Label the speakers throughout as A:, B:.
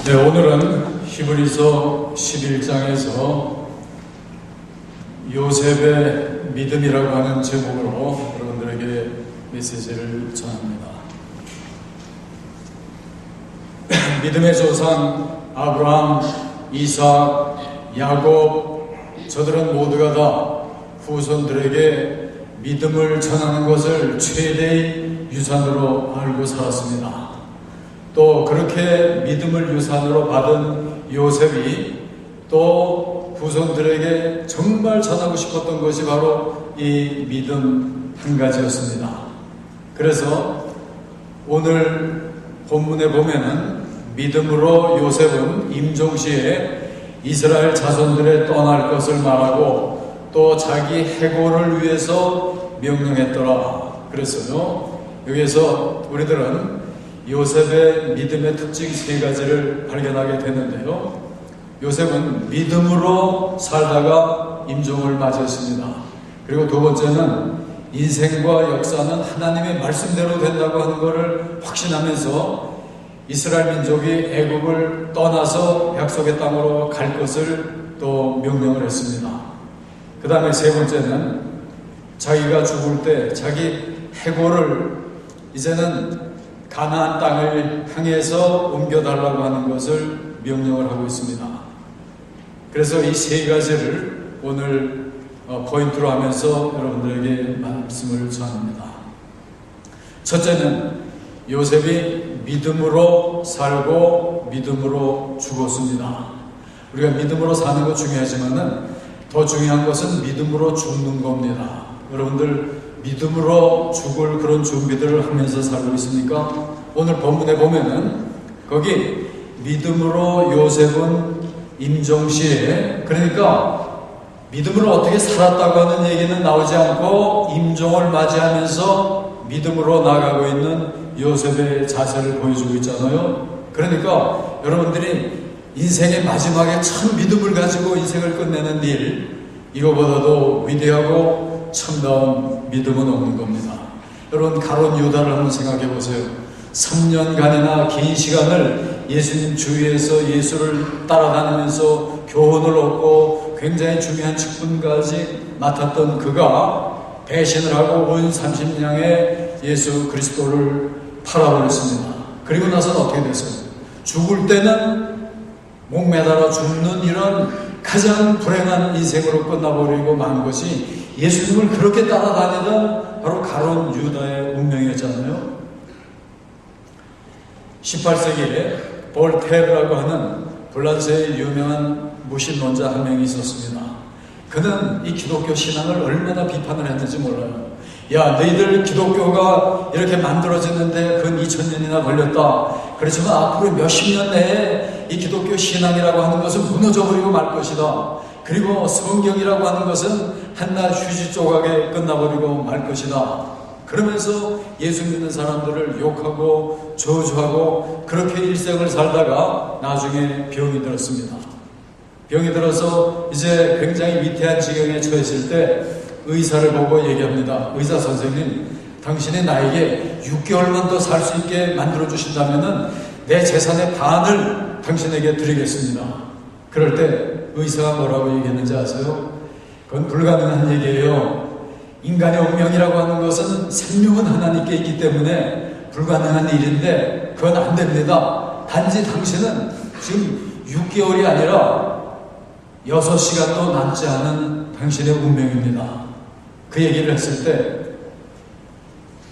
A: 네, 오늘은 히브리서 11장에서 요셉의 믿음이라고 하는 제목으로 여러분들에게 메시지를 전합니다. 믿음의 조상 아브라함, 이삭, 야곱, 저들은 모두가 다 후손들에게 믿음을 전하는 것을 최대의 유산으로 알고 살았습니다. 또 그렇게 믿음을 유산으로 받은 요셉이 또 후손들에게 정말 전하고 싶었던 것이 바로 이 믿음 한 가지였습니다. 그래서 오늘 본문에 보면은 믿음으로 요셉은 임종시에 이스라엘 자손들의 떠날 것을 말하고 또 자기 해고를 위해서 명령했더라 그랬어요. 여기에서 우리들은 요셉의 믿음의 특징 세 가지를 발견하게 되는데요. 요셉은 믿음으로 살다가 임종을 맞이했습니다. 그리고 두 번째는 인생과 역사는 하나님의 말씀대로 된다고 하는 것을 확신하면서 이스라엘 민족이 애국을 떠나서 약속의 땅으로 갈 것을 또 명령을 했습니다. 그 다음에 세 번째는 자기가 죽을 때 자기 해고를 이제는 가나안 땅을 향해서 옮겨달라고 하는 것을 명령을 하고 있습니다. 그래서 이 세 가지를 오늘 포인트로 하면서 여러분들에게 말씀을 전합니다. 첫째는 요셉이 믿음으로 살고 믿음으로 죽었습니다. 우리가 믿음으로 사는 것 중요하지만은 더 중요한 것은 믿음으로 죽는 겁니다. 여러분들 믿음으로 죽을 그런 준비들을 하면서 살고 있습니까? 오늘 본문에 보면은 거기 믿음으로 요셉은 임종시에, 그러니까 믿음으로 어떻게 살았다고 하는 얘기는 나오지 않고 임종을 맞이하면서 믿음으로 나가고 있는 요셉의 자세를 보여주고 있잖아요. 그러니까 여러분들이 인생의 마지막에 참 믿음을 가지고 인생을 끝내는 일, 이거보다도 위대하고 참다운 믿음은 없는 겁니다. 여러분 가룟 유다를 한번 생각해 보세요. 3년간이나 긴 시간을 예수님 주위에서 예수를 따라다니면서 교훈을 얻고 굉장히 중요한 직분까지 맡았던 그가 배신을 하고 온 30냥의 예수 그리스도를 팔아버렸습니다. 그리고 나서는 어떻게 됐어요? 죽을 때는 목매달아 죽는 이런 가장 불행한 인생으로 끝나버리고 만 것이 예수님을 그렇게 따라다니던 바로 가룟 유다의 운명이었잖아요. 18세기에 볼테르라고 하는 프랑스의 유명한 무신론자 한 명이 있었습니다. 그는 이 기독교 신앙을 얼마나 비판을 했는지 몰라요. 야, 너희들 기독교가 이렇게 만들어졌는데 근 2000년이나 걸렸다. 그렇지만 앞으로 몇십 년 내에 이 기독교 신앙이라고 하는 것은 무너져버리고 말 것이다. 그리고 성경이라고 하는 것은 한낱 휴지 조각에 끝나버리고 말 것이다. 그러면서 예수 믿는 사람들을 욕하고 저주하고 그렇게 일생을 살다가 나중에 병이 들었습니다. 병이 들어서 이제 굉장히 위태한 지경에 처했을 때 의사를 보고 얘기합니다. 의사 선생님, 당신이 나에게 6개월만 더 살 수 있게 만들어주신다면 내 재산의 반을 당신에게 드리겠습니다. 그럴 때 의사가 뭐라고 얘기했는지 아세요? 그건 불가능한 얘기예요. 인간의 운명이라고 하는 것은 생명은 하나님께 있기 때문에 불가능한 일인데 그건 안 됩니다. 단지 당신은 지금 6개월이 아니라 6시간도 남지 않은 당신의 운명입니다. 그 얘기를 했을 때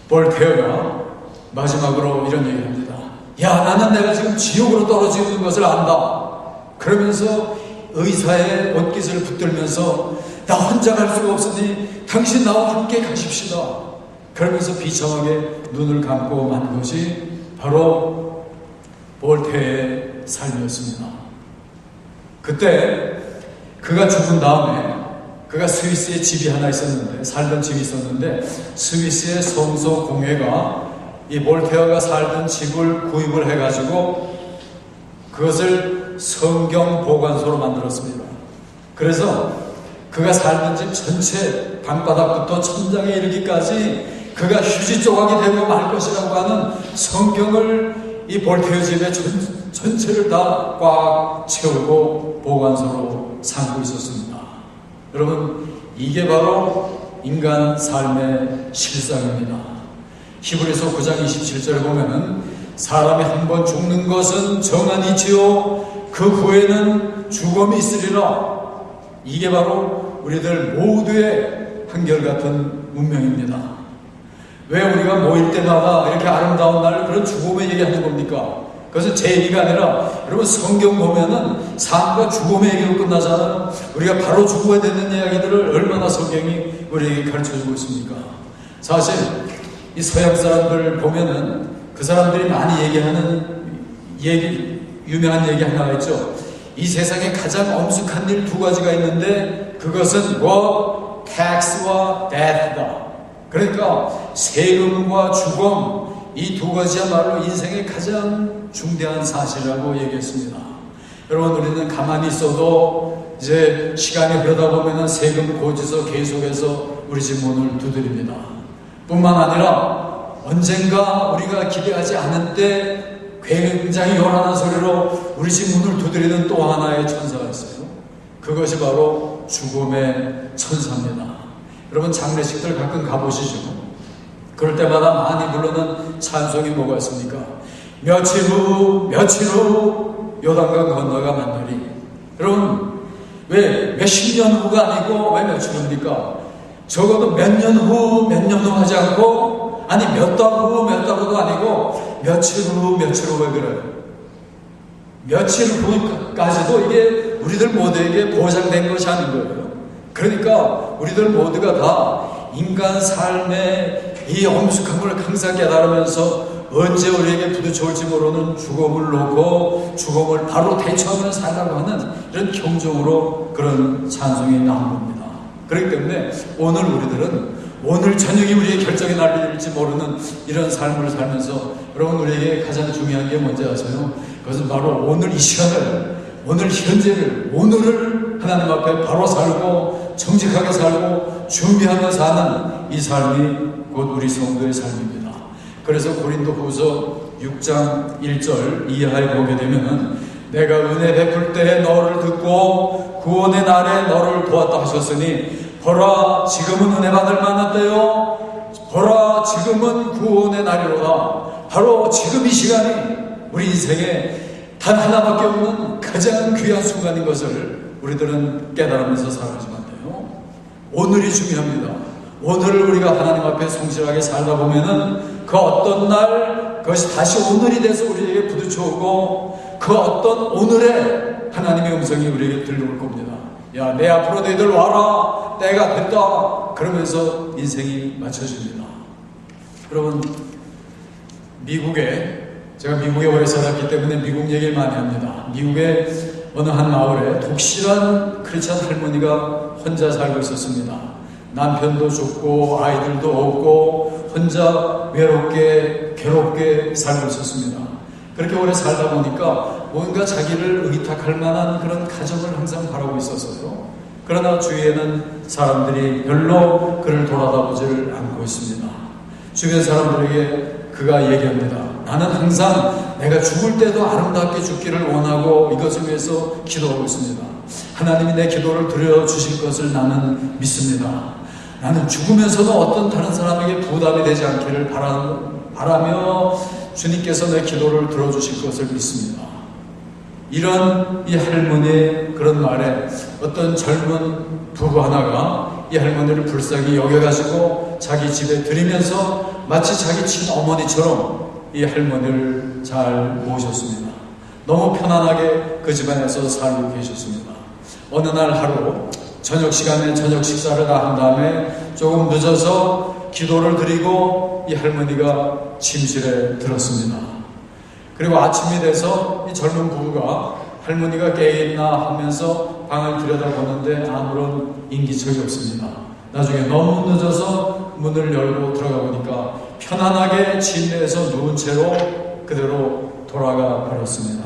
A: 볼테어가 마지막으로 이런 얘기를 합니다. 야, 나는 내가 지금 지옥으로 떨어지는 것을 안다. 그러면서 의사의 옷깃을 붙들면서 나 혼자 갈 수가 없으니 당신 나와 함께 가십시다. 그러면서 비참하게 눈을 감고 만 것이 바로 볼테어의 삶이었습니다. 그때 그가 죽은 다음에 그가 스위스에 집이 하나 있었는데, 살던 집이 있었는데 스위스의 성서 공회가 이 볼테어가 살던 집을 구입을 해가지고 그것을 성경 보관소로 만들었습니다. 그래서 그가 살던 집 전체 방바닥부터 천장에 이르기까지 그가 휴지 조각이 되고 말 것이라고 하는 성경을 이 볼테어 집의 전체를 다 꽉 채우고 보관소로 삼고 있었습니다. 여러분, 이게 바로 인간 삶의 실상입니다. 히브리서 9장 27절에 보면은 사람이 한 번 죽는 것은 정한이지요 그 후에는 죽음이 있으리라. 이게 바로 우리들 모두의 한결같은 운명입니다. 왜 우리가 모일 때마다 이렇게 아름다운 날 그런 죽음의 얘기하는 겁니까? 그것은 제 얘기가 아니라 여러분 성경 보면은 삶과 죽음의 얘기로 끝나잖아요. 우리가 바로 죽어야 되는 이야기들을 얼마나 성경이 우리에게 가르쳐주고 있습니까? 사실 이 서양 사람들 보면은 그 사람들이 많이 얘기하는 유명한 얘기 하나가 있죠. 이 세상에 가장 엄숙한 일 두 가지가 있는데 그것은 뭐 tax와 death다. 그러니까 세금과 죽음, 이 두 가지야말로 인생의 가장 중대한 사실이라고 얘기했습니다. 여러분, 우리는 가만히 있어도 이제 시간이 흐르다 보면은 세금 고지서 계속해서 우리 집 문을 두드립니다. 뿐만 아니라 언젠가 우리가 기대하지 않은 때 굉장히 요란한 소리로 우리 집 문을 두드리는 또 하나의 천사가 있어요. 그것이 바로 죽음의 천사입니다. 여러분, 장례식들 가끔 가보시죠. 그럴 때마다 많이 부르는 찬송이 뭐가 있습니까? 며칠 후 요단강 건너가 만나리. 여러분, 왜 몇십 년 후가 아니고 왜 며칠 후입니까? 적어도 몇 년 후 하지 않고, 아니 몇 달 후도 아니고 며칠 후 왜 그래요? 며칠 후까지도 이게 우리들 모두에게 보장된 것이 아닌 거예요. 그러니까 우리들 모두가 다 인간 삶의 이 엄숙함을 항상 깨달으면서 언제 우리에게 부딪혀올지 모르는 죽음을 놓고 죽음을 바로 대처하며 살라고 하는 이런 경종으로 그런 찬송이 나온 겁니다. 그렇기 때문에 오늘 우리들은 오늘 저녁이 우리의 결정의 날일지 모르는 이런 삶을 살면서 여러분, 우리에게 가장 중요한 게 뭔지 아세요? 그것은 바로 오늘 이 시간을, 오늘 현재를, 오늘을 하나님 앞에 바로 살고 정직하게 살고 준비하며 사는 이 삶이 곧 우리 성도의 삶입니다. 그래서 고린도후서 6장 1절 이하에 보게 되면 내가 은혜 베풀 때에 너를 듣고 구원의 날에 너를 도왔다 하셨으니 보라 지금은 은혜 받을 만한 때요 보라 지금은 구원의 날이로다. 바로 지금 이 시간이 우리 인생에 단 하나밖에 없는 가장 귀한 순간인 것을 우리들은 깨달으면서 살아가지만 돼요. 오늘이 중요합니다. 오늘을 우리가 하나님 앞에 성실하게 살다 보면은 그 어떤 날 그것이 다시 오늘이 돼서 우리에게 부딪혀오고 그 어떤 오늘에 하나님의 음성이 우리에게 들려올 겁니다. 야, 내 앞으로 너희들 와라, 때가 됐다. 그러면서 인생이 맞춰집니다. 여러분, 제가 미국에 오래 살았기 때문에 미국 얘기를 많이 합니다. 미국의 어느 한 마을에 독실한 크리스찬 할머니가 혼자 살고 있었습니다. 남편도 죽고 아이들도 없고 혼자 외롭게 괴롭게 살고 있었습니다. 그렇게 오래 살다 보니까 뭔가 자기를 의탁할 만한 그런 가정을 항상 바라고 있었어요. 그러나 주위에는 사람들이 별로 그를 돌아다보지를 않고 있습니다. 주변 사람들에게 그가 얘기합니다. 나는 항상 내가 죽을 때도 아름답게 죽기를 원하고 이것을 위해서 기도하고 있습니다. 하나님이 내 기도를 들어주실 것을 나는 믿습니다. 나는 죽으면서도 어떤 다른 사람에게 부담이 되지 않기를 바라며 주님께서 내 기도를 들어주실 것을 믿습니다. 이런 이 할머니의 그런 말에 어떤 젊은 부부 하나가 이 할머니를 불쌍히 여겨가지고 자기 집에 들이면서 마치 자기 친어머니처럼 이 할머니를 잘 모셨습니다. 너무 편안하게 그 집안에서 살고 계셨습니다. 어느 날 하루 저녁 시간에 저녁 식사를 다 한 다음에 조금 늦어서 기도를 드리고 이 할머니가 침실에 들었습니다. 그리고 아침이 돼서 이 젊은 부부가 할머니가 깨있나 하면서 방을 들여다보는데 아무런 인기척이 없습니다. 나중에 너무 늦어서 문을 열고 들어가 보니까 편안하게 침대에서 누운 채로 그대로 돌아가 버렸습니다.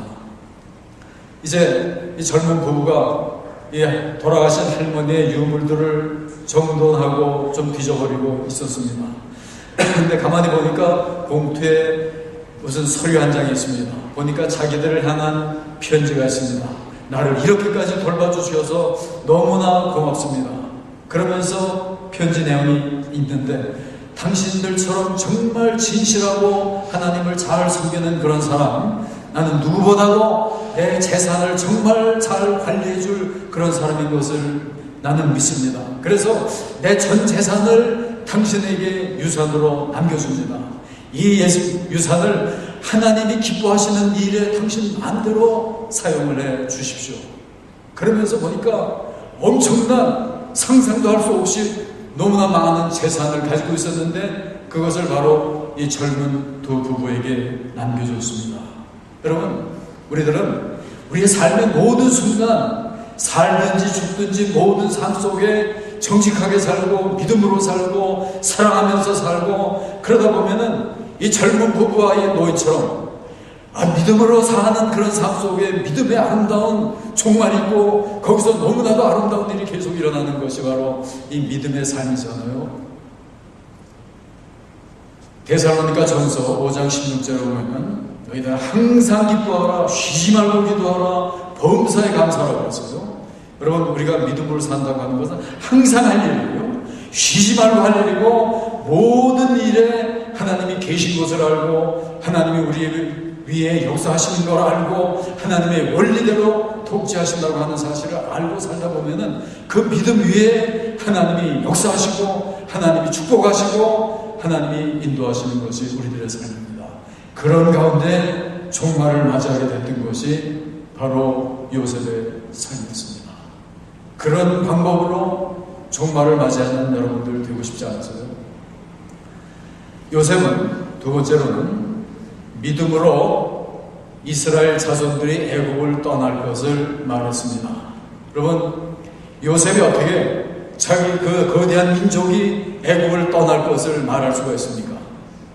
A: 이제 이 젊은 부부가 이 돌아가신 할머니의 유물들을 정돈하고 좀 뒤져버리고 있었습니다. 근데 가만히 보니까 봉투에 무슨 서류 한 장이 있습니다. 보니까 자기들을 향한 편지가 있습니다. 나를 이렇게까지 돌봐주셔서 너무나 고맙습니다. 그러면서 편지 내용이 있는데, 당신들처럼 정말 진실하고 하나님을 잘 섬기는 그런 사람, 나는 누구보다도 내 재산을 정말 잘 관리해 줄 그런 사람인 것을 나는 믿습니다. 그래서 내 전 재산을 당신에게 유산으로 남겨줍니다. 이 유산을 하나님이 기뻐하시는 일에 당신 마음대로 사용을 해 주십시오. 그러면서 보니까 엄청난, 상상도 할 수 없이 너무나 많은 재산을 가지고 있었는데, 그것을 바로 이 젊은 두 부부에게 남겨줬습니다. 여러분, 우리들은 우리의 삶의 모든 순간, 살든지 죽든지 모든 삶 속에 정직하게 살고 믿음으로 살고 사랑하면서 살고, 그러다 보면은 이 젊은 부부와 이 노인처럼 믿음으로 사는 그런 삶 속에 믿음의 아름다운 종말이 있고, 거기서 너무나도 아름다운 일이 계속 일어나는 것이 바로 이 믿음의 삶이잖아요. 데살로니가 전서 5장 16절에 보면 너희들 항상 기뻐하라, 쉬지 말고 기도하라, 범사에 감사하라고 했어요. 여러분, 우리가 믿음으로 산다고 하는 것은 항상 할 일이고요, 쉬지 말고 할 일이고, 모든 일에 하나님이 계신 것을 알고, 하나님이 우리 위에 역사하시는 걸 알고, 하나님의 원리대로 통치하신다고 하는 사실을 알고 살다 보면은 그 믿음 위에 하나님이 역사하시고, 하나님이 축복하시고, 하나님이 인도하시는 것이 우리들의 삶입니다. 그런 가운데 종말을 맞이하게 됐던 것이 바로 요셉의 삶이었습니다. 그런 방법으로 종말을 맞이하는 여러분들 되고 싶지 않으세요? 요셉은 두 번째로는 믿음으로 이스라엘 자손들이 애굽을 떠날 것을 말했습니다. 여러분, 요셉이 어떻게 자기 그 거대한 민족이 애굽을 떠날 것을 말할 수가 있습니까?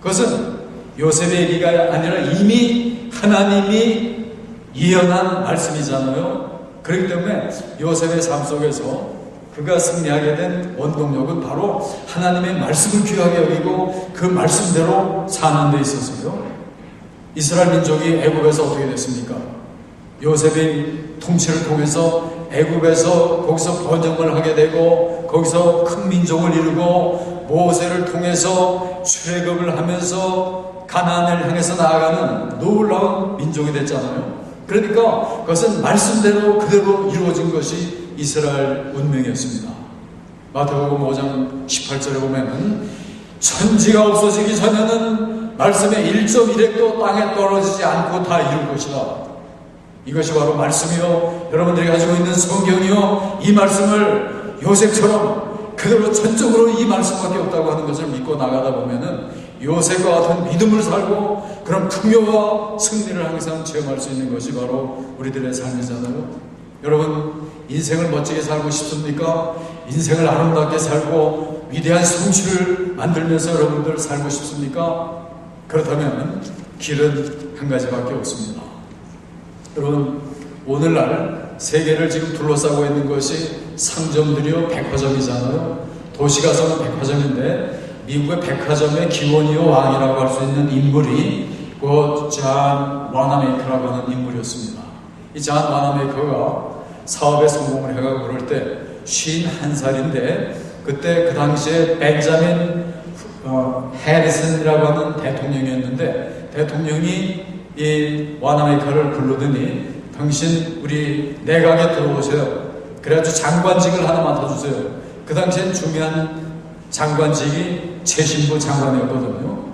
A: 그것은 요셉의 얘기가 아니라 이미 하나님이 예언한 말씀이잖아요. 그렇기 때문에 요셉의 삶 속에서 그가 승리하게 된 원동력은 바로 하나님의 말씀을 귀하게 여기고 그 말씀대로 사는 데 있었어요. 이스라엘 민족이 애굽에서 어떻게 됐습니까? 요셉의 통치를 통해서 애굽에서 거기서 번영을 하게 되고, 거기서 큰 민족을 이루고, 모세를 통해서 출애굽을 하면서 가나안을 향해서 나아가는 놀라운 민족이 됐잖아요. 그러니까 그것은 말씀대로 그대로 이루어진 것이 이스라엘 운명이었습니다. 마태복음 5장 18절에 보면은 천지가 없어지기 전에는 말씀의 1.1획도 땅에 떨어지지 않고 다 이룰 것이다. 이것이 바로 말씀이요, 여러분들이 가지고 있는 성경이요, 이 말씀을 요셉처럼 그대로 전적으로 이 말씀밖에 없다고 하는 것을 믿고 나가다 보면은 요셉과 같은 믿음을 살고 그런 풍요와 승리를 항상 체험할 수 있는 것이 바로 우리들의 삶이잖아요. 여러분, 인생을 멋지게 살고 싶습니까? 인생을 아름답게 살고 위대한 성취를 만들면서 여러분들 살고 싶습니까? 그렇다면 길은 한 가지밖에 없습니다. 여러분, 오늘날 세계를 지금 둘러싸고 있는 것이 상점들이요, 백화점이잖아요. 도시가서는 백화점인데 미국의 백화점의 기원이요 왕이라고 할 수 있는 인물이 그 존 와나메이커라고 하는 인물이었습니다. 이 존 와나메이커가 사업에 성공을 해가고 그럴 때 51살인데, 그때 그 당시에 벤자민 해리슨이라고 하는 대통령이었는데, 대통령이 이 와나메이커를 부르더니 당신 우리 내각에 들어오세요. 그래가지고 장관직을 하나 맡아주세요. 그 당시엔 중요한 장관직이 최신부 장관이었거든요.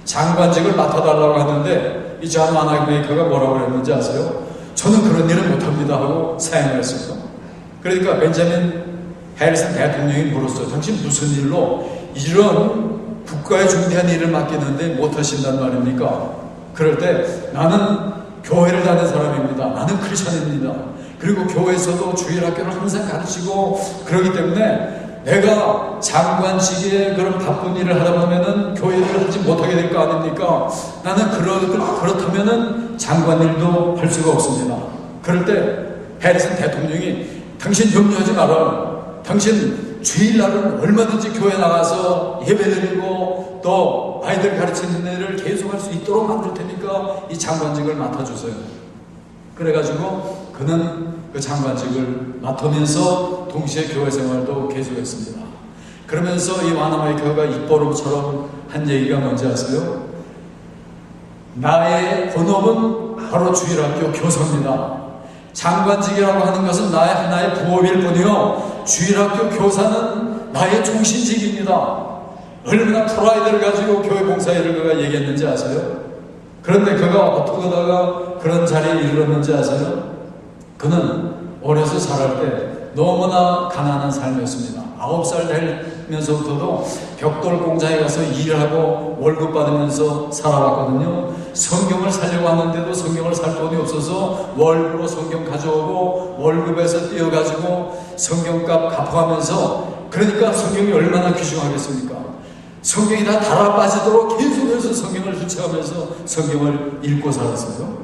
A: 장관직을 맡아달라고 하는데 이 존 와나메이커가 뭐라고 했는지 아세요? 저는 그런 일을 못합니다 하고 사양을 했어요. 그러니까 벤자민 해리슨 대통령이 물었어요. 당신 무슨 일로 이런 국가에 중대한 일을 맡기는데 못하신단 말입니까? 그럴 때 나는 교회를 다니는 사람입니다. 나는 크리스천입니다. 그리고 교회에서도 주일학교를 항상 가르치고 그러기 때문에 내가 장관직에 그런 바쁜 일을 하다 보면은 교회를 하지 못하게 될 거 아닙니까? 나는 그렇다면은 장관 일도 할 수가 없습니다. 그럴 때 해리슨 대통령이 당신 염려하지 말아요. 당신 주일날은 얼마든지 교회 나가서 예배드리고 또 아이들 가르치는 일을 계속할 수 있도록 만들 테니까 이 장관직을 맡아주세요. 그래가지고 그는 그 장관직을 맡으면서 동시에 교회 생활도 계속했습니다. 그러면서 이 와나마이카가 입버릇처럼 한 얘기가 뭔지 아세요? 나의 본업은 바로 주일학교 교사입니다. 장관직이라고 하는 것은 나의 하나의 부업일 뿐이요, 주일학교 교사는 나의 종신직입니다. 얼마나 프라이드를 가지고 교회 봉사일을 그가 얘기했는지 아세요? 그런데 그가 어떻게 하다가 그런 자리에 이르렀는지 아세요? 그는 어려서 자랄 때 너무나 가난한 삶이었습니다. 9살 되면서부터도 벽돌 공장에 가서 일하고 월급 받으면서 살아왔거든요. 성경을 살려고 하는데도 성경을 살 돈이 없어서 월급으로 성경 가져오고 월급에서 떼어가지고 성경값 갚아가면서, 그러니까 성경이 얼마나 귀중하겠습니까? 성경이 다 달아 빠지도록 계속해서 성경을 주체하면서 성경을 읽고 살았어요.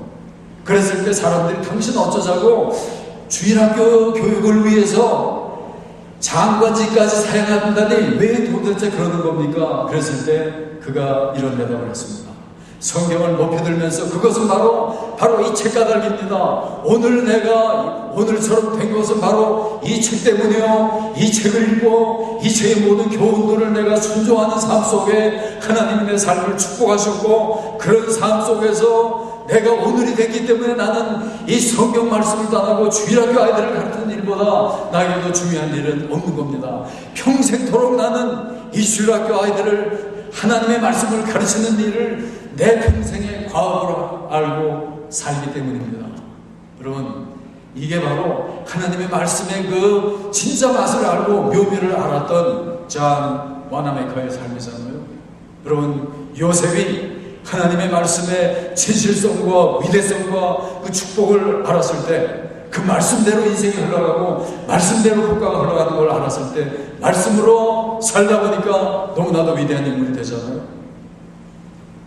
A: 그랬을 때 사람들이 당신 어쩌자고 주일학교 교육을 위해서 장관직까지 사용한다니 왜 도대체 그러는 겁니까? 그랬을 때 그가 이런 대답을 했습니다. 성경을 높이 들면서 그것은 바로 이 책가닥입니다. 오늘 내가 오늘처럼 된 것은 바로 이 책 때문이요. 이 책을 읽고 이 책의 모든 교훈들을 내가 순종하는 삶 속에 하나님이 내 삶을 축복하셨고, 그런 삶 속에서 내가 오늘이 됐기 때문에 나는 이 성경 말씀을 따라고 주일학교 아이들을 가르치는 일보다 나에게도 중요한 일은 없는 겁니다. 평생토록 나는 이 주일학교 아이들을 하나님의 말씀을 가르치는 일을 내 평생의 과업으로 알고 살기 때문입니다. 여러분, 이게 바로 하나님의 말씀의 그 진짜 맛을 알고 묘미를 알았던 존 와나메카의 삶이잖아요. 여러분, 요셉이 하나님의 말씀의 진실성과 위대성과 그 축복을 알았을 때, 그 말씀대로 인생이 흘러가고 말씀대로 국가가 흘러가는 걸 알았을 때 말씀으로 살다 보니까 너무나도 위대한 인물이 되잖아요.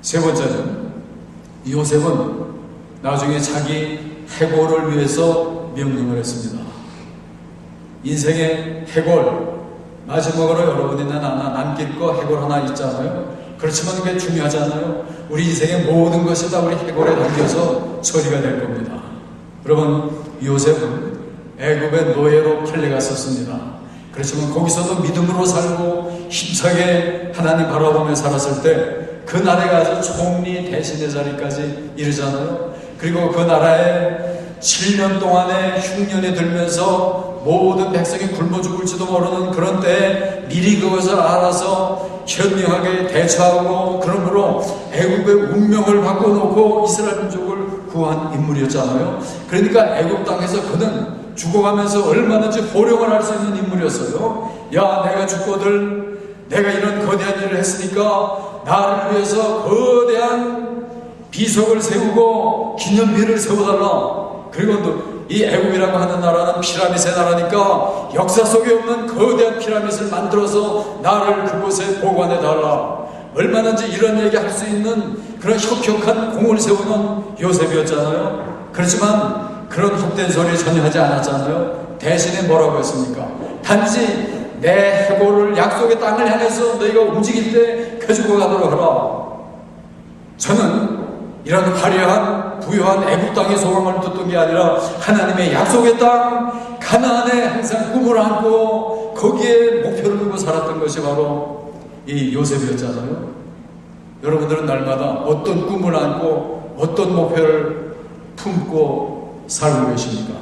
A: 세 번째는, 요셉은 나중에 자기 해골을 위해서 명령을 했습니다. 인생의 해골, 마지막으로 여러분이나 나나 남길 거 해골 하나 있잖아요. 그렇지만 그게 중요하잖아요. 우리 인생의 모든 것이 다 우리 해골에 담겨서 처리가 될 겁니다. 여러분, 요셉은 애굽의 노예로 팔려갔었습니다. 그렇지만 거기서도 믿음으로 살고 힘차게 하나님 바라보며 살았을 때 그 나라에 가서 총리 대신의 자리까지 이르잖아요. 그리고 그 나라에 7년 동안의 흉년에 들면서 모든 백성이 굶어 죽을지도 모르는 그런 때에 미리 그것을 알아서 현명하게 대처하고, 그러므로 애굽의 운명을 바꿔놓고 이스라엘 민족을 구한 인물이었잖아요. 그러니까 애굽 땅에서 그는 죽어가면서 얼마든지 호령을 할 수 있는 인물이었어요. 야, 내가 죽거든 내가 이런 거대한 일을 했으니까 나를 위해서 거대한 비석을 세우고 기념비를 세워달라. 그리고 또 이 애굽이라고 하는 나라는 피라밋의 나라니까 역사 속에 없는 거대한 피라밋을 만들어서 나를 그곳에 보관해달라. 얼마든지 이런 얘기 할 수 있는 그런 혁혁한 공을 세우는 요셉이었잖아요. 그렇지만 그런 헛된 소리 전혀 하지 않았잖아요. 대신에 뭐라고 했습니까? 단지 내 해골을 약속의 땅을 향해서 너희가 움직일 때 가지고 가도록 하라. 저는 이런 화려한 부유한 애굽 땅의 소망을 듣던 게 아니라 하나님의 약속의 땅 가나안에 항상 꿈을 안고 거기에 목표를 두고 살았던 것이 바로 이 요셉이었잖아요. 여러분들은 날마다 어떤 꿈을 안고 어떤 목표를 품고 살고 계십니까?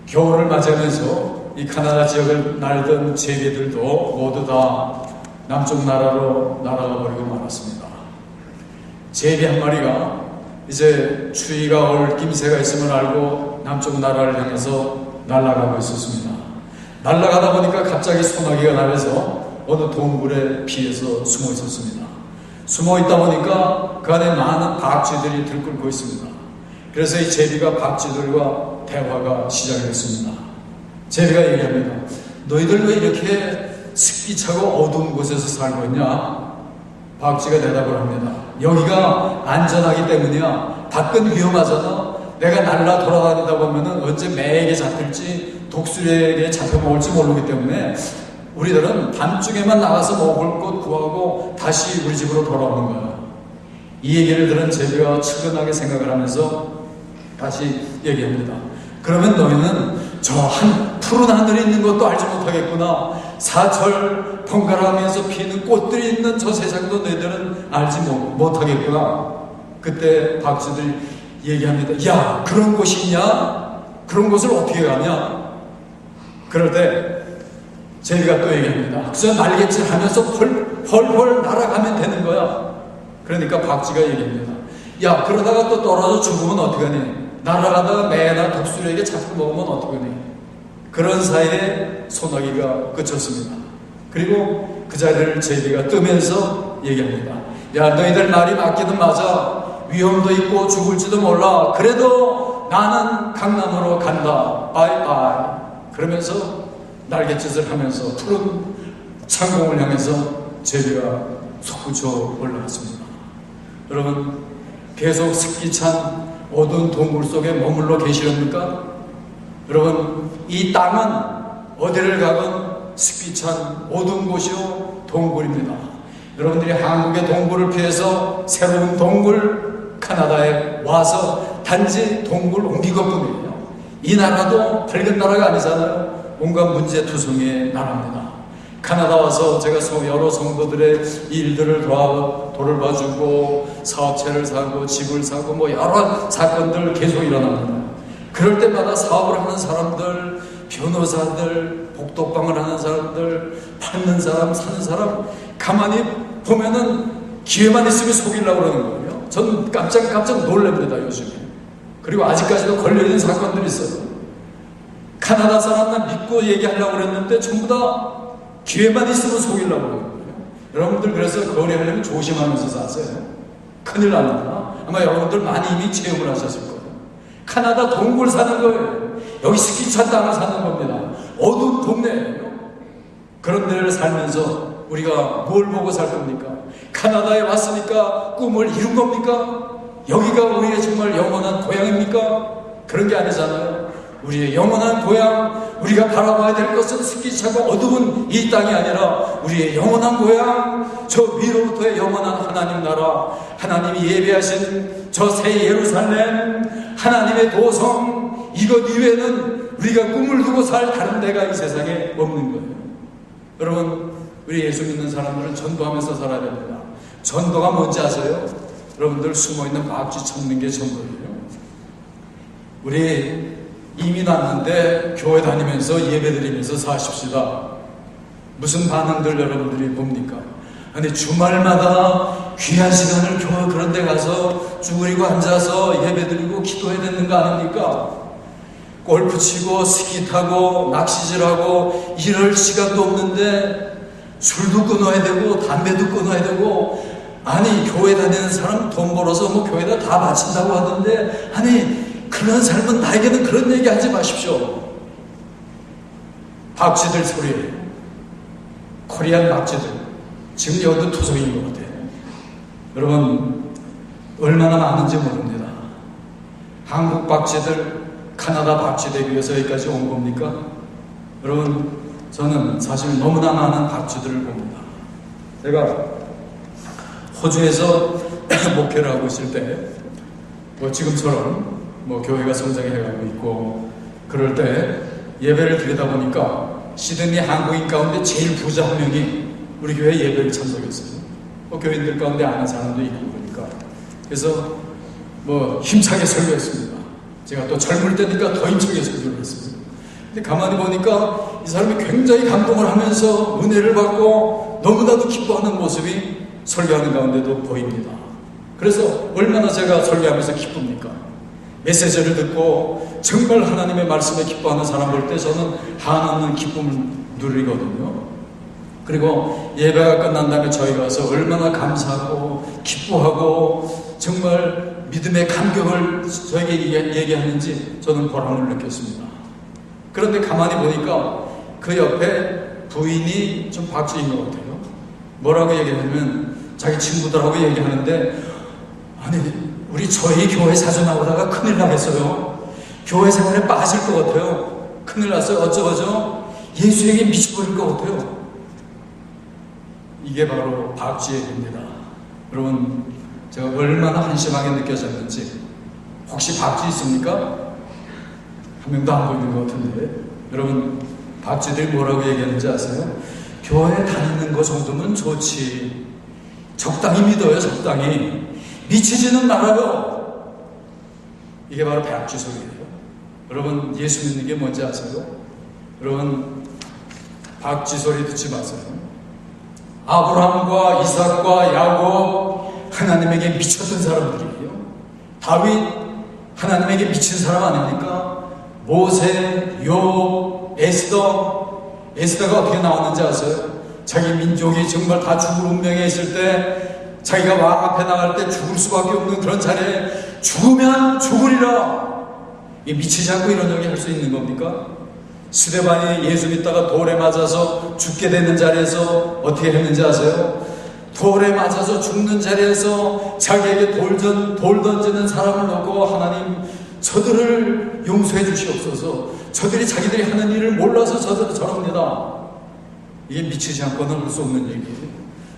A: 겨울을 맞이하면서 이 카나다 지역을 날던 제비들도 모두 다 남쪽 나라로 날아가 버리고 말았습니다. 제비 한 마리가 이제 추위가 올 김새가 있음을 알고 남쪽 나라를 향해서 날아가고 있었습니다. 날아가다 보니까 갑자기 소나기가 나면서 어느 동굴에 피해서 숨어 있었습니다. 숨어 있다 보니까 그 안에 많은 박쥐들이 들끓고 있습니다. 그래서 이 제비가 박쥐들과 대화가 시작됐습니다. 제비가 얘기합니다. 너희들 왜 이렇게 습기 차고 어두운 곳에서 살고 있냐? 박쥐가 대답을 합니다. 여기가 안전하기 때문이야. 밖은 위험하잖아. 내가 날라 돌아다니다 보면은 언제 매에게 잡힐지 독수리에게 잡혀먹을지 모르기 때문에 우리들은 밤중에만 나가서 먹을 것 구하고 다시 우리 집으로 돌아오는 거야. 이 얘기를 들은 제비가 측은하게 생각을 하면서 다시 얘기합니다. 그러면 너희는 저 푸른 하늘에 있는 것도 알지 못하겠구나. 사철 번갈아가면서 피는 꽃들이 있는 저 세상도 너희들은 알지 못하겠구나. 그때 박쥐들이 얘기합니다. 야, 그런 곳이 있냐? 그런 곳을 어떻게 가냐? 그럴 때 제비가 또 얘기합니다. 그저 날갯질 하면서 펄펄 날아가면 되는 거야. 그러니까 박쥐가 얘기합니다. 야, 그러다가 또 떨어져 죽으면 어떡하니? 날아가다가 매나 독수리에게 잡혀 먹으면 어떡하니? 그런 사이에 소나기가 그쳤습니다. 그리고 그 자리를 제비가 뜨면서 얘기합니다. 야, 너희들 말이 맞기는 맞아. 위험도 있고 죽을지도 몰라. 그래도 나는 강남으로 간다. 바이바이. 그러면서 날갯짓을 하면서 푸른 창공을 향해서 제비가 솟구쳐 올라갔습니다. 여러분, 계속 습기 찬 어두운 동굴 속에 머물러 계시렵니까? 여러분, 이 땅은 어디를 가건 습기 찬 어두운 곳이요 동굴입니다. 여러분들이 한국의 동굴을 피해서 새로운 동굴 카나다에 와서 단지 동굴 옮긴 것뿐이에요. 이 나라도 밝은 나라가 아니잖아요. 온갖 문제투성이의 나라입니다. 카나다 와서 제가 여러 성도들의 일들을 돌봐주고 사업체를 사고 집을 사고 뭐 여러 사건들 계속 일어납니다. 그럴 때마다 사업을 하는 사람들, 변호사들, 복덕방을 하는 사람들, 팔는 사람, 사는 사람 가만히 보면은 기회만 있으면 속이려고 그러는 거예요. 전 깜짝 놀랍니다, 요즘에. 그리고 아직까지도 걸려있는 사건들이 있어요. 카나다 사람만 믿고 얘기하려고 그랬는데 전부 다 기회만 있으면 속이려고 그러는 거예요. 여러분들 그래서 거래하려면 조심하면서 사세요. 큰일 납니다. 아마 여러분들 많이 이미 체험을 하셨을 거예요. 카나다 동굴 사는 거예요. 여기 스키찬 땅을 사는 겁니다. 어두운 동네예요. 그런 데를 살면서 우리가 뭘 보고 살 겁니까? 카나다에 왔으니까 꿈을 이룬 겁니까? 여기가 우리의 정말 영원한 고향입니까? 그런 게 아니잖아요. 우리의 영원한 고향, 우리가 바라봐야 될 것은 스키차고 어두운 이 땅이 아니라 우리의 영원한 고향, 저 위로부터의 영원한 하나님 나라, 하나님이 예배하신 저 새 예루살렘, 하나님의 도성, 이것 이외에는 우리가 꿈을 두고 살 다른 데가 이 세상에 없는 거예요. 여러분, 우리 예수 믿는 사람들은 전도하면서 살아야 됩니다. 전도가 뭔지 아세요? 여러분들 숨어있는 박쥐 찾는 게 전도예요. 우리 이민 왔는데 교회 다니면서 예배드리면서 사십시다. 무슨 반응들 여러분들이 봅니까? 아니, 주말마다 귀한 시간을 교회 그런 데 가서 쭈그리고 앉아서 예배드리고 기도해야 되는 거 아닙니까? 골프 치고 스키 타고 낚시질하고 이럴 시간도 없는데 술도 끊어야 되고 담배도 끊어야 되고, 아니 교회 다니는 사람 돈 벌어서 뭐 교회에다 다 바친다고 하던데, 아니 그런 삶은 나에게는 그런 얘기 하지 마십시오. 박쥐들 소리예요. 코리안 박쥐들 지금 여기도 투성인 것 같아요. 여러분, 얼마나 많은지 모릅니다. 한국 박쥐들 카나다 박쥐에 비해서 여기까지 온 겁니까? 여러분, 저는 사실 너무나 많은 박쥐들을 봅니다. 제가 호주에서 목회를 하고 있을 때, 뭐 지금처럼 뭐 교회가 성장해가고 있고, 그럴 때 예배를 드리다 보니까 시드니 한국인 가운데 제일 부자 한 명이 우리 교회 예배를 참석했어요. 뭐 교인들 가운데 아는 사람도 있고 그러니까. 그래서 뭐 힘차게 설교했습니다. 제가 또 젊을 때니까 더 힘차게 설교를 했습니다. 근데 가만히 보니까 이 사람이 굉장히 감동을 하면서 은혜를 받고 너무나도 기뻐하는 모습이 설교하는 가운데도 보입니다. 그래서 얼마나 제가 설교하면서 기쁩니까? 메시지를 듣고 정말 하나님의 말씀에 기뻐하는 사람 볼 때 저는 한없는 기쁨을 누리거든요. 그리고 예배가 끝난 다음에 저희 가서 얼마나 감사하고 기뻐하고 정말 믿음의 감격을 저에게 얘기하는지 저는 보람을 느꼈습니다. 그런데 가만히 보니까 그 옆에 부인이 좀 박쥐인 것 같아요. 뭐라고 얘기하냐면 자기 친구들하고 얘기하는데, 아니 우리 저희 교회 사주 나오다가 큰일 나겠어요. 교회 생활에 빠질 것 같아요. 큰일 났어요. 어쩌죠? 예수에게 미쳐버릴 것 같아요. 이게 바로 박쥐의 길입니다. 여러분, 제가 얼마나 한심하게 느껴졌는지. 혹시 박쥐 있습니까? 한 명도 안 보이는 것 같은데. 여러분, 박쥐들이 뭐라고 얘기하는지 아세요? 교회 다니는 거 정도면 좋지. 적당히 믿어요, 적당히. 미치지는 말아요. 이게 바로 박쥐 소리예요. 여러분, 예수 믿는 게 뭔지 아세요? 여러분, 박쥐 소리 듣지 마세요. 아브라함과 이삭과 야곱, 하나님에게 미쳤던 사람들이에요. 다윗, 하나님에게 미친 사람 아닙니까? 모세, 욥, 에스더가 어떻게 나왔는지 아세요? 자기 민족이 정말 다 죽을 운명에 있을 때, 자기가 왕 앞에 나갈 때 죽을 수밖에 없는 그런 자리에 죽으면 죽으리라. 미치지 않고 이런 얘기 할 수 있는 겁니까? 스데반이 예수 믿다가 돌에 맞아서 죽게 되는 자리에서 어떻게 했는지 아세요? 돌에 맞아서 죽는 자리에서 자기에게 돌 던지는 사람을 놓고, 하나님, 저들을 용서해 주시옵소서. 저들이 자기들이 하는 일을 몰라서 저럽니다. 이게 미치지 않고는 할 수 없는 얘기예요.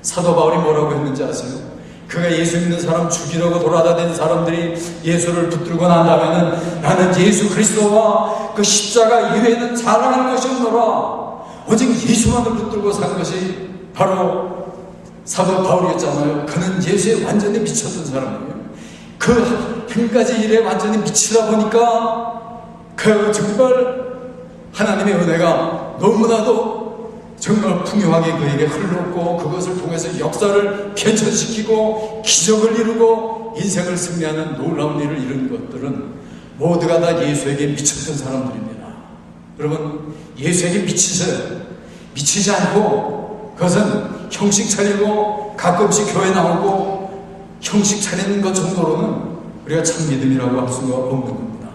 A: 사도 바울이 뭐라고 했는지 아세요? 그가 예수 믿는 사람 죽이려고 돌아다니는 사람들이 예수를 붙들고 난다면은, 나는 예수 그리스도와 그 십자가 이외에는 자랑할 것이 없노라. 오직 예수만을 붙들고 산 것이 바로 사도 바울이었잖아요. 그는 예수에 완전히 미쳤던 사람이에요. 그 한 가지 일에 완전히 미치다 보니까 그 정말 하나님의 은혜가 너무나도 정말 풍요하게 그에게 흘렀고, 그것을 통해서 역사를 개천시키고 기적을 이루고 인생을 승리하는 놀라운 일을 이룬 것들은 모두가 다 예수에게 미쳤던 사람들입니다. 여러분, 예수에게 미치세요. 미치지 않고 그것은 형식 차리고 가끔씩 교회 나오고 형식 차리는 것 정도로는 우리가 참 믿음이라고 할 수가 없는 겁니다.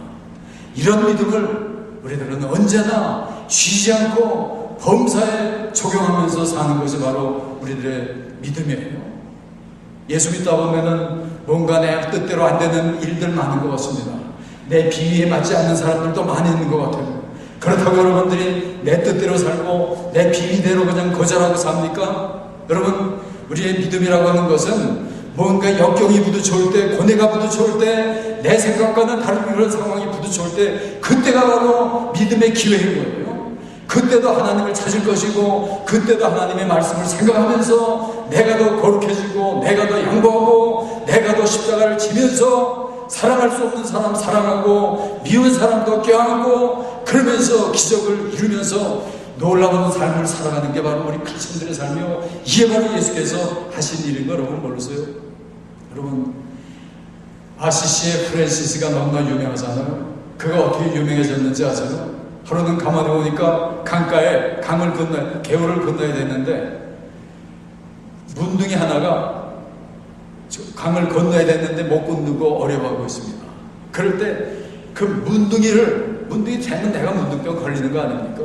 A: 이런 믿음을 우리들은 언제나 쉬지 않고 범사에 적용하면서 사는 것이 바로 우리들의 믿음이에요. 예수 믿다 보면은 뭔가 내 뜻대로 안 되는 일들 많은 것 같습니다. 내 비위에 맞지 않는 사람들도 많이 있는 것 같아요. 그렇다고 여러분들이 내 뜻대로 살고 내 비위대로 그냥 거절하고 삽니까? 여러분, 우리의 믿음이라고 하는 것은 뭔가 역경이 부딪혀올 때, 고뇌가 부딪혀올 때, 내 생각과는 다른 그런 상황이 부딪혀올 때, 그때가 바로 믿음의 기회인 거예요. 그때도 하나님을 찾을 것이고, 그때도 하나님의 말씀을 생각하면서 내가 더 거룩해지고, 내가 더 양보하고, 내가 더 십자가를 지면서 사랑할 수 없는 사람 사랑하고, 미운 사람도 껴안고, 그러면서 기적을 이루면서 놀라운 삶을 살아가는 게 바로 우리 크리스천들의 삶이요, 이게 바로 예수께서 하신 일인 거 여러분 모르세요? 여러분, 아시시의 프랜시스가 너무나 유명하잖아요. 그가 어떻게 유명해졌는지 아세요? 하루는 가만히 보니까 강가에 강을 건너야, 개울을 건너야 되는데 문둥이 하나가 강을 건너야 됐는데 못 건너고 어려워하고 있습니다. 그럴 때 그 문둥이 되면 내가 문둥병 걸리는 거 아닙니까?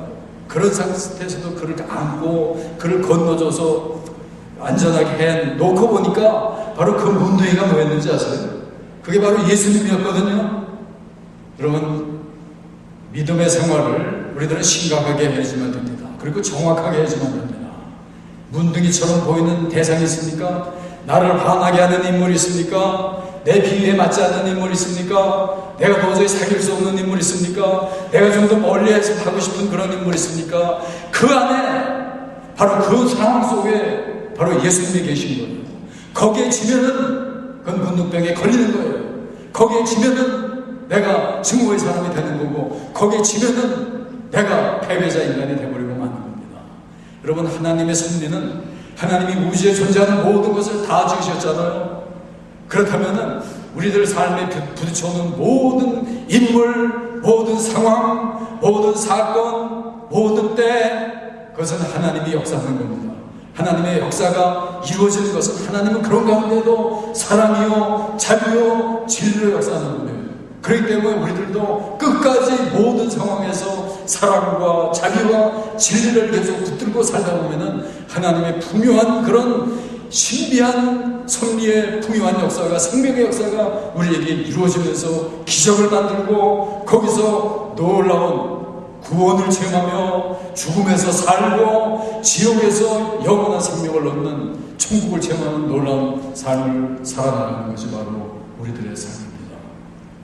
A: 그런 상태에서도 그를 안고 그를 건너줘서 안전하게 해 놓고 보니까 바로 그 문둥이가 뭐였는지 아세요? 그게 바로 예수님이었거든요. 여러분, 믿음의 생활을 우리들은 심각하게 해야지만 됩니다. 그리고 정확하게 해야지만 됩니다. 문둥이처럼 보이는 대상이 있습니까? 나를 반하게 하는 인물이 있습니까? 내 비위에 맞지 않는 인물이 있습니까? 내가 도저히 사귈 수 없는 인물이 있습니까? 내가 좀 더 멀리해서 가고 싶은 그런 인물이 있습니까? 그 안에 바로 그 상황 속에 바로 예수님이 계신 거예요. 거기에 지면은 그건 문둥병에 걸리는 거예요. 거기에 지면은 내가 증오의 사람이 되는 거고, 거기에 지면은 내가 패배자 인간이 되어버리고 마는 겁니다. 여러분, 하나님의 섭리는 하나님이 우주에 존재하는 모든 것을 다 지으셨잖아요. 그렇다면은 우리들 삶에 부딪혀오는 모든 인물, 모든 상황, 모든 사건, 모든 때, 그것은 하나님이 역사하는 겁니다. 하나님의 역사가 이루어지는 것은 하나님은 그런 가운데도 사랑이요, 자비요, 진리로 역사하는 거예요. 그렇기 때문에 우리들도 끝까지 모든 상황에서 사랑과 자비와 진리를 계속 붙들고 살다 보면은 하나님의 풍요한 그런 신비한 섭리의 풍요한 역사가, 생명의 역사가 우리에게 이루어지면서 기적을 만들고 거기서 놀라운 구원을 체험하며 죽음에서 살고 지옥에서 영원한 생명을 얻는 천국을 체험하는 놀라운 삶을 살아나가는 것이 바로 우리들의 삶입니다.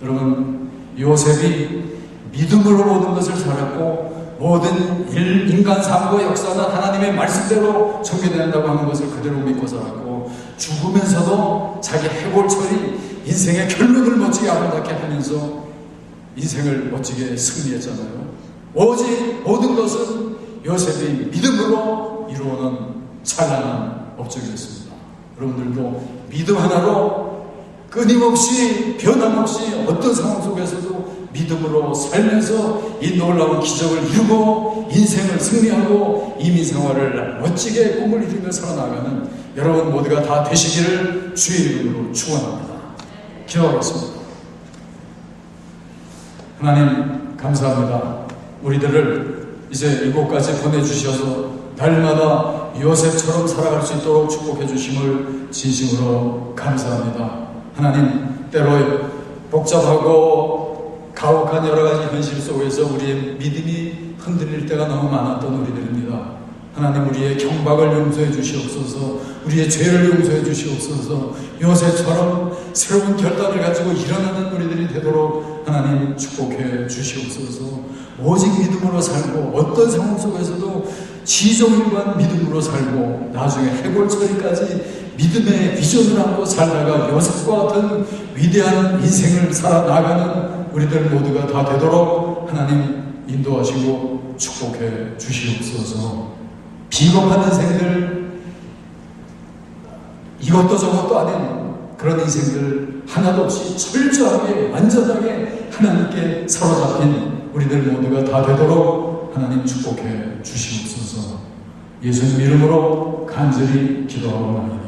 A: 여러분, 요셉이 믿음으로 모든 것을 살았고 모든 인간 삶과 역사는 하나님의 말씀대로 전개된다고 하는 것을 그대로 믿고 살았고, 죽으면서도 자기 해골처리 인생의 결론을 멋지게 아름답게 하면서 인생을 멋지게 승리했잖아요. 오직 모든 것은 요셉이 믿음으로 이루어낸 찬란한 업적이었습니다. 여러분들도 믿음 하나로 끊임없이 변함없이 어떤 상황 속에서도 믿음으로 살면서 이 놀라운 기적을 이루고 인생을 승리하고 이민생활을 멋지게 꿈을 이루며 살아나가는 여러분 모두가 다 되시기를 주의 이름으로 축원합니다. 기도하겠습니다. 하나님 감사합니다. 우리들을 이제 이곳까지 보내주셔서 날마다 요셉처럼 살아갈 수 있도록 축복해 주심을 진심으로 감사합니다. 하나님, 때로 복잡하고 가혹한 여러 가지 현실 속에서 우리의 믿음이 흔들릴 때가 너무 많았던 우리들입니다. 하나님, 우리의 경박을 용서해 주시옵소서, 우리의 죄를 용서해 주시옵소서, 요셉처럼 새로운 결단을 가지고 일어나는 우리들이 되도록 하나님 축복해 주시옵소서. 오직 믿음으로 살고 어떤 상황 속에서도 지종일관 믿음으로 살고 나중에 해골처리까지 믿음의 비전을 안고 살다가 요셉과 같은 위대한 인생을 살아나가는 우리들 모두가 다 되도록 하나님 인도하시고 축복해 주시옵소서. 비겁한 인생들, 이것도 저것도 아닌 그런 인생들 하나도 없이 철저하게 완전하게 하나님께 사로잡힌 우리들 모두가 다 되도록 하나님 축복해 주시옵소서. 예수님 이름으로 간절히 기도하옵나이다.